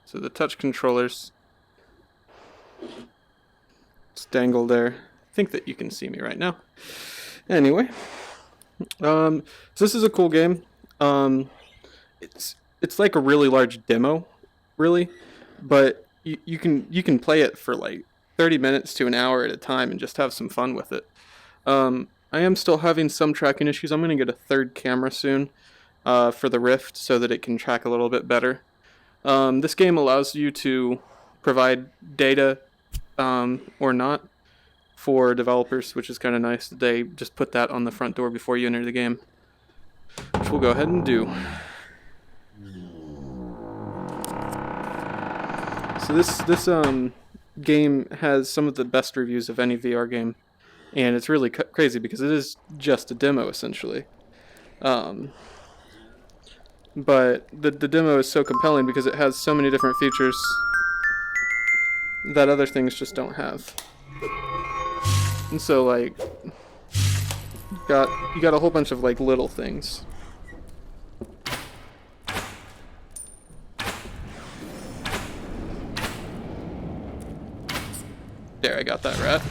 So the touch controllers just dangle there. I think that you can see me right now. Anyway, so this is a cool game. It's like a really large demo, really, but you can play it for like 30 minutes to an hour at a time and just have some fun with it. I am still having some tracking issues. I'm going to get a third camera soon for the Rift so that it can track a little bit better. This game allows you to provide data or not for developers, which is kind of nice. They just put that on the front door before you enter the game, which we'll go ahead and do. So this game has some of the best reviews of any VR game, and it's really crazy because it is just a demo essentially. But the demo is so compelling because it has so many different features that other things just don't have. And so like you got a whole bunch of like little things. There, I got that rat.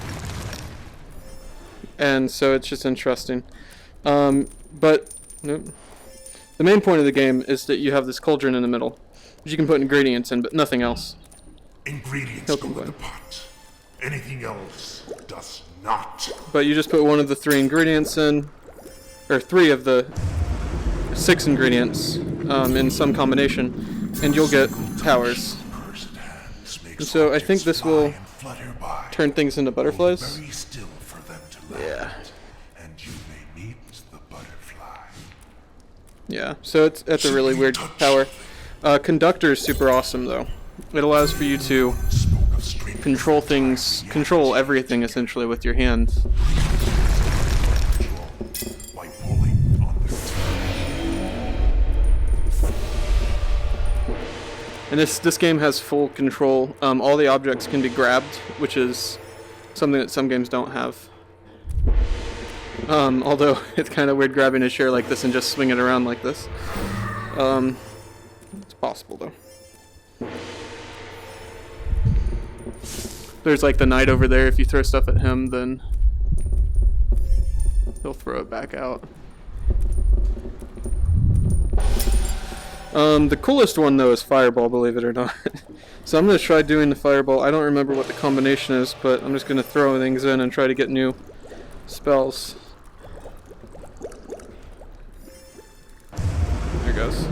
And so it's just interesting. But nope. The main point of the game is that you have this cauldron in the middle, which you can put ingredients in, but nothing else. Ingredients go in the pot. Anything else does not. But you just put one of the 3 ingredients in, or 3 of the 6 ingredients in some combination, and you'll get powers. And so I think this will turn things into butterflies. Yeah. Yeah, so it's a really weird power. Conductor is super awesome though. It allows for you to control everything essentially with your hands. And this game has full control. All the objects can be grabbed, which is something that some games don't have. Although it's kind of weird grabbing a chair like this and just swing it around like this. It's possible though. There's like the knight over there. If you throw stuff at him, then he'll throw it back out. The coolest one though is fireball, believe it or not. So I'm gonna try doing the fireball. I don't remember what the combination is, but I'm just gonna throw things in and try to get new spells. There it goes.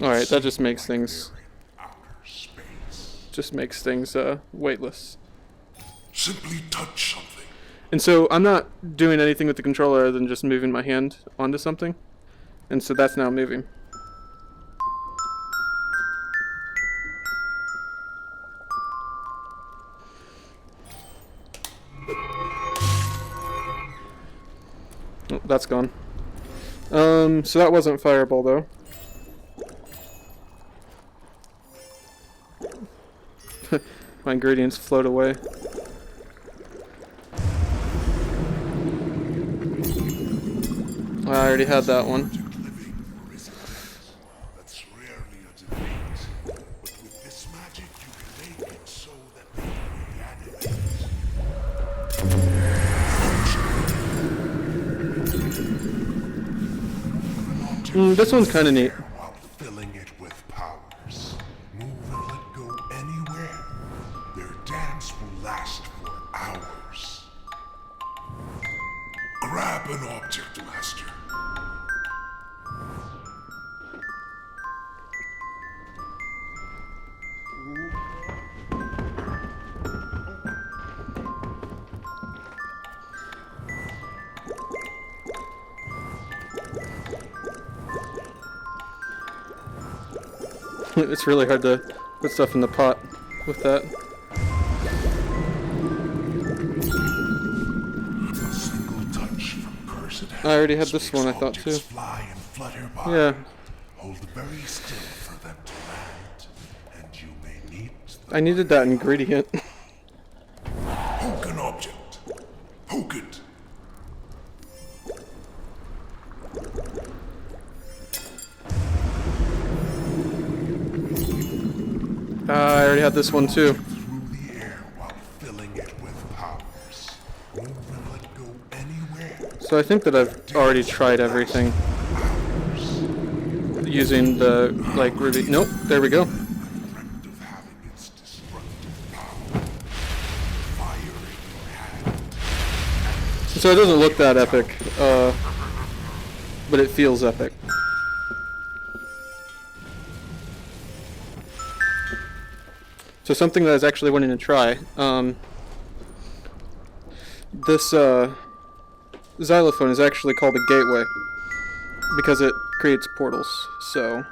Alright, that just makes things weightless. Simply touch something. And so I'm not doing anything with the controller other than just moving my hand onto something. And so that's now moving. Oh, that's gone. So that wasn't fireball though. My ingredients float away. I already had that one. This one's kind of neat. While filling it with powers, move and let go anywhere. Their dance will last for hours. Grab an object, Master. It's really hard to put stuff in the pot with that. A single touch from cursed hands. I already had this one, I thought too. Fly and flutter by. Yeah. Hold very still for them to land, and you may meet I needed that ingredient. Poke an object. Poke it. already had this one too. Through the air while filling it with powers. Move and let go anywhere. So I think that I've already tried everything. Using the, like, ruby. Nope, there we go. Dreamt of having its destructive power. Fire in your hand. So it doesn't look that epic, but it feels epic. So something that I was actually wanting to try. This xylophone is actually called a gateway because it creates portals. So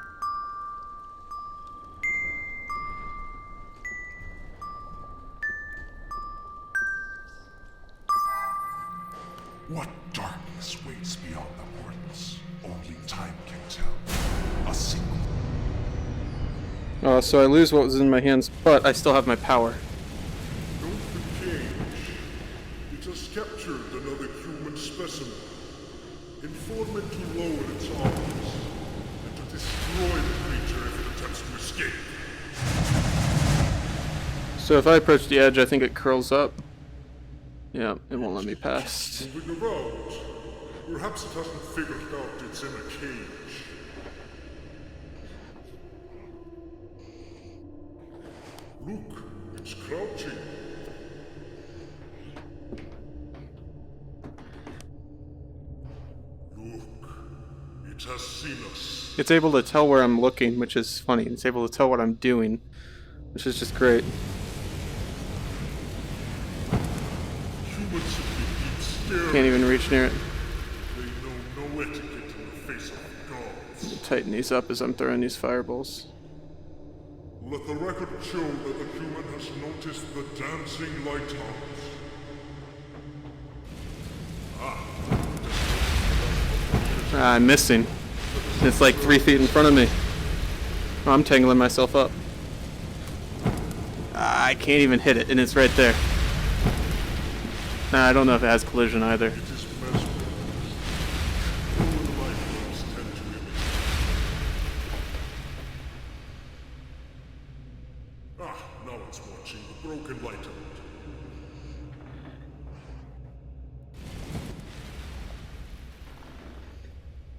What darkness waits beyond the portals? Only time can tell. A single. so I lose what was in my hands, but I still have my power. Note the cage. It has captured another human specimen. Inform it to lower its arms and to destroy the creature if it attempts to escape. So if I approach the edge, I think it curls up. Yeah, it won't let me pass. Moving around. Perhaps it hasn't figured out it's in a cage. Look, it's crouching. Look, it has seen us. It's able to tell where I'm looking, which is funny. It's able to tell what I'm doing, which is just great. Humans simply keep staring. Can't even reach near it. They know no etiquette in the face of gods. Tighten these up as I'm throwing these fireballs. Let the record show that the human has noticed the dancing lighthouse. I'm missing. It's like 3 feet in front of me. Oh, I'm tangling myself up. I can't even hit it, and it's right there. Nah, I don't know if it has collision either. It is mesmerized. All the lighthouse tend to imitate. Now it's watching the broken lighthouse.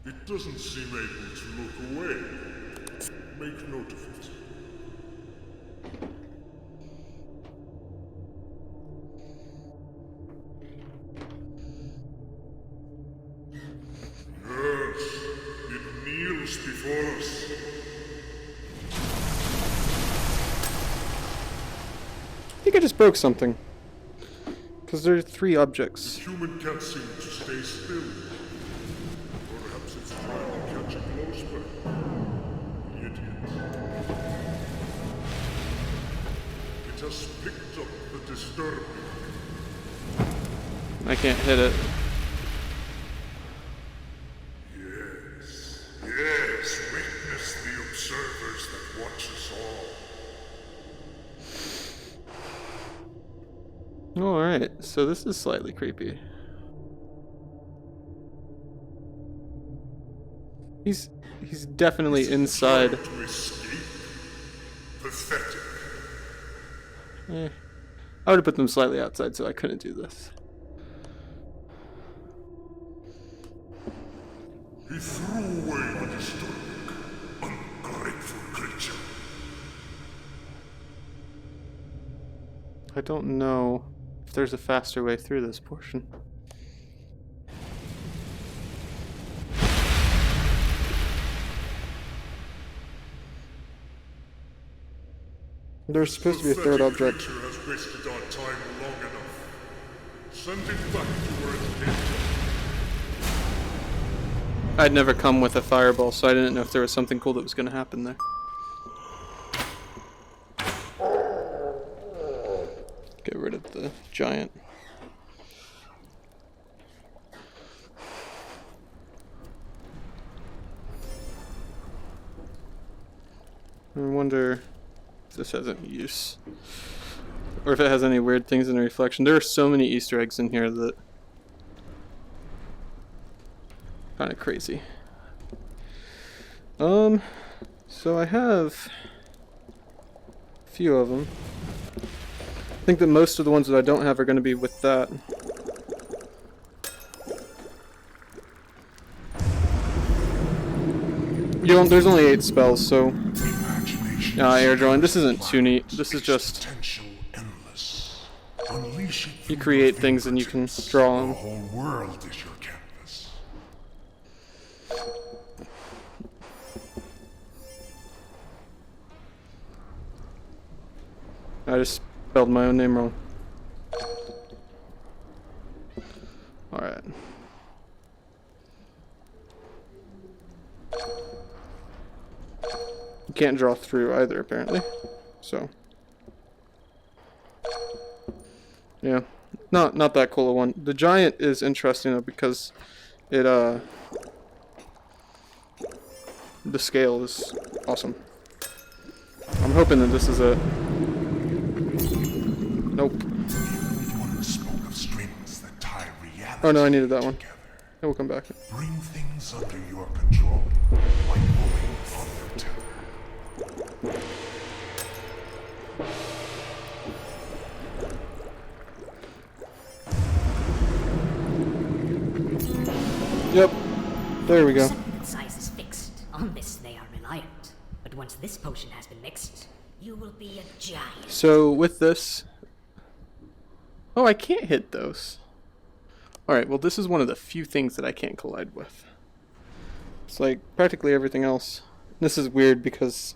It doesn't seem able to look away. Make note of it. Yes, it kneels before us. I think I just broke something. Because there are 3 objects. Human can't seem to stay still. Perhaps it's trying to catch a glow spell. Idiot. It has picked up the disturbing. I can't hit it. Yes, witness the observers that watch us all. Alright, so this is slightly creepy. He's definitely inside. Trying to escape? Pathetic. I would have put them slightly outside so I couldn't do this. He threw away the disturbing, ungrateful creature. I don't know if there's a faster way through this portion. There's supposed to be a third object. Creature has wasted our time long enough. Send it back to where it came from. I'd never come with a fireball, so I didn't know if there was something cool that was going to happen there. Get rid of the giant. I wonder if this has any use. Or if it has any weird things in the reflection. There are so many Easter eggs in here that... kind of crazy. So I have few of them. I think that most of the ones that I don't have are going to be with that. You don't, there's only 8 spells, so... air drawing. This isn't too neat. This is just... you create things and you can draw them. The whole world is your canvas. I just spelled my own name wrong. Alright. You can't draw through either, apparently. So. Yeah. Not that cool a one. The giant is interesting though because it the scale is awesome. I'm hoping that this is a nope. One spoke of strings that tie reality. Oh no, I needed that one. Together. It will come back. Bring things under your control, like pulling on their tether. Yep. There we go. The size is fixed. On this they are reliant. But once this potion has been mixed, you will be a giant. So with this... oh, I can't hit those. Alright, well this is one of the few things that I can't collide with. It's like practically everything else. This is weird because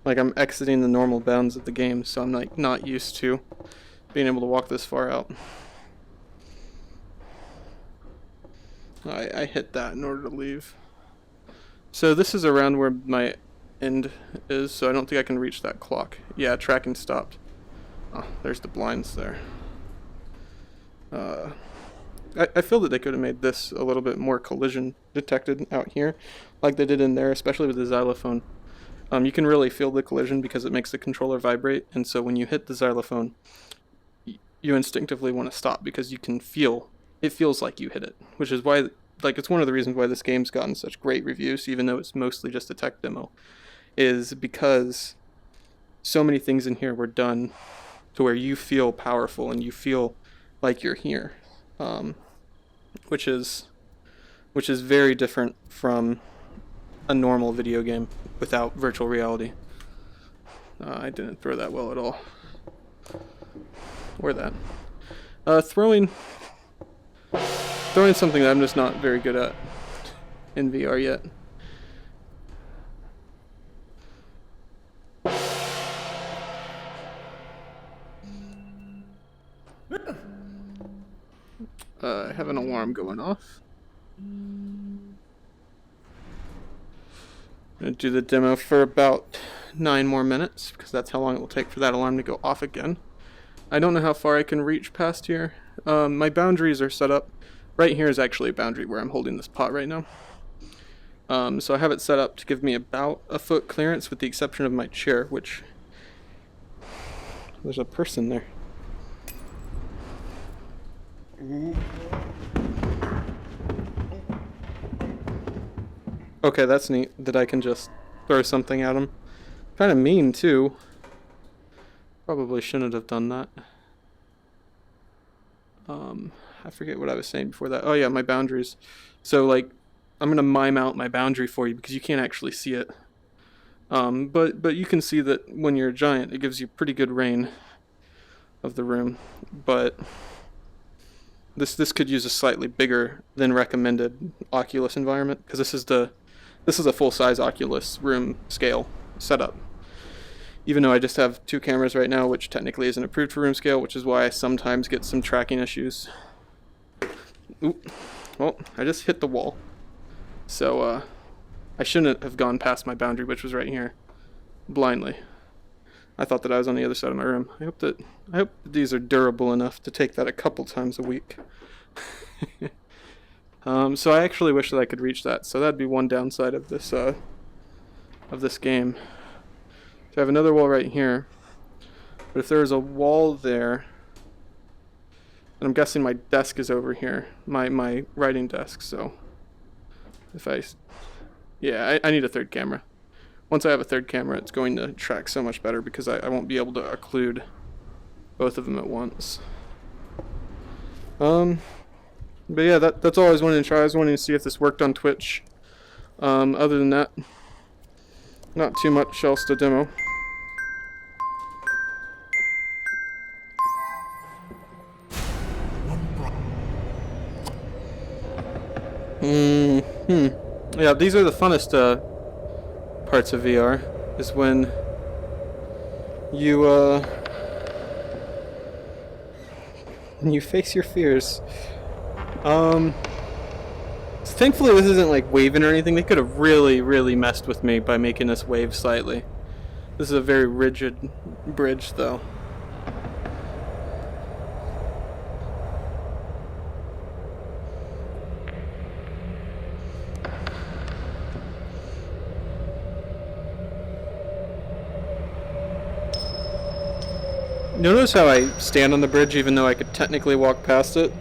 like I'm exiting the normal bounds of the game, so I'm like not used to being able to walk this far out. I hit that in order to leave. So this is around where my end is, so I don't think I can reach that clock. Yeah, tracking stopped. Oh, there's the blinds there. I feel that they could have made this a little bit more collision detected out here, like they did in there, especially with the xylophone. You can really feel the collision because it makes the controller vibrate, and so when you hit the xylophone, you instinctively want to stop because you can feel, it feels like you hit it, which is why, like, it's one of the reasons why this game's gotten such great reviews, even though it's mostly just a tech demo, is because so many things in here were done to where you feel powerful and you feel like you're here, which is very different from a normal video game without virtual reality. I didn't throw that well at all. Or that. Throwing something that I'm just not very good at in VR yet. I have an alarm going off. I'm gonna do the demo for about 9 more minutes because that's how long it will take for that alarm to go off again. I don't know how far I can reach past here. My boundaries are set up. Right here is actually a boundary where I'm holding this pot right now. So I have it set up to give me about a foot clearance with the exception of my chair, which... there's a person there. Okay, that's neat that I can just throw something at him. Kind of mean too. Probably shouldn't have done that. I forget what I was saying before that. Oh yeah, my boundaries. So like, I'm gonna mime out my boundary for you because you can't actually see it. But you can see that when you're a giant, it gives you pretty good reign of the room. But this could use a slightly bigger than recommended Oculus environment because this is a full-size Oculus room scale setup. Even though I just have 2 cameras right now, which technically isn't approved for room scale, which is why I sometimes get some tracking issues. Oop. Well, I just hit the wall. So, I shouldn't have gone past my boundary, which was right here, blindly. I thought that I was on the other side of my room. I hope that these are durable enough to take that a couple times a week. So I actually wish that I could reach that. So that'd be one downside of this game. So I have another wall right here. But if there's a wall there, and I'm guessing my desk is over here, my writing desk. So if I need a third camera. once I have a third camera, it's going to track so much better because I won't be able to occlude both of them at once. But yeah, that's all I was wanting to try. I was wanting to see if this worked on Twitch. Other than that, not too much else to demo. Yeah, these are the funnest parts of VR, is when you face your fears. Thankfully this isn't like waving or anything. They could have really messed with me by making this wave slightly. This is a very rigid bridge though. Notice how I stand on the bridge even though I could technically walk past it?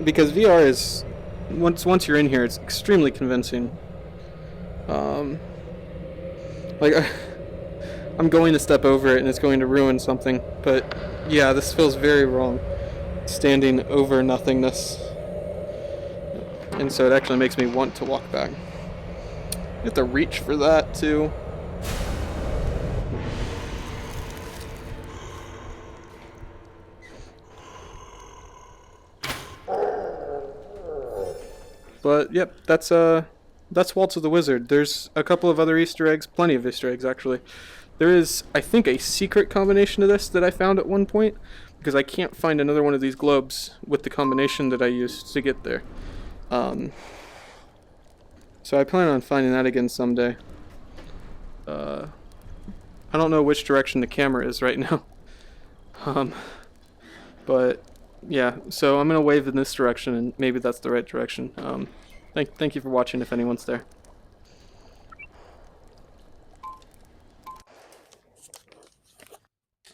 Because VR is, once you're in here, it's extremely convincing. I'm going to step over it and it's going to ruin something, but yeah, this feels very wrong. Standing over nothingness. And so it actually makes me want to walk back. You have to reach for that too. But yep, that's Waltz of the Wizard. There's a couple of other Easter eggs, plenty of Easter eggs actually. There is, I think, a secret combination to this that I found at one point, because I can't find another one of these globes with the combination that I used to get there. So I plan on finding that again someday. I don't know which direction the camera is right now. But yeah, so I'm gonna wave in this direction, and maybe that's the right direction. Thank you for watching if anyone's there.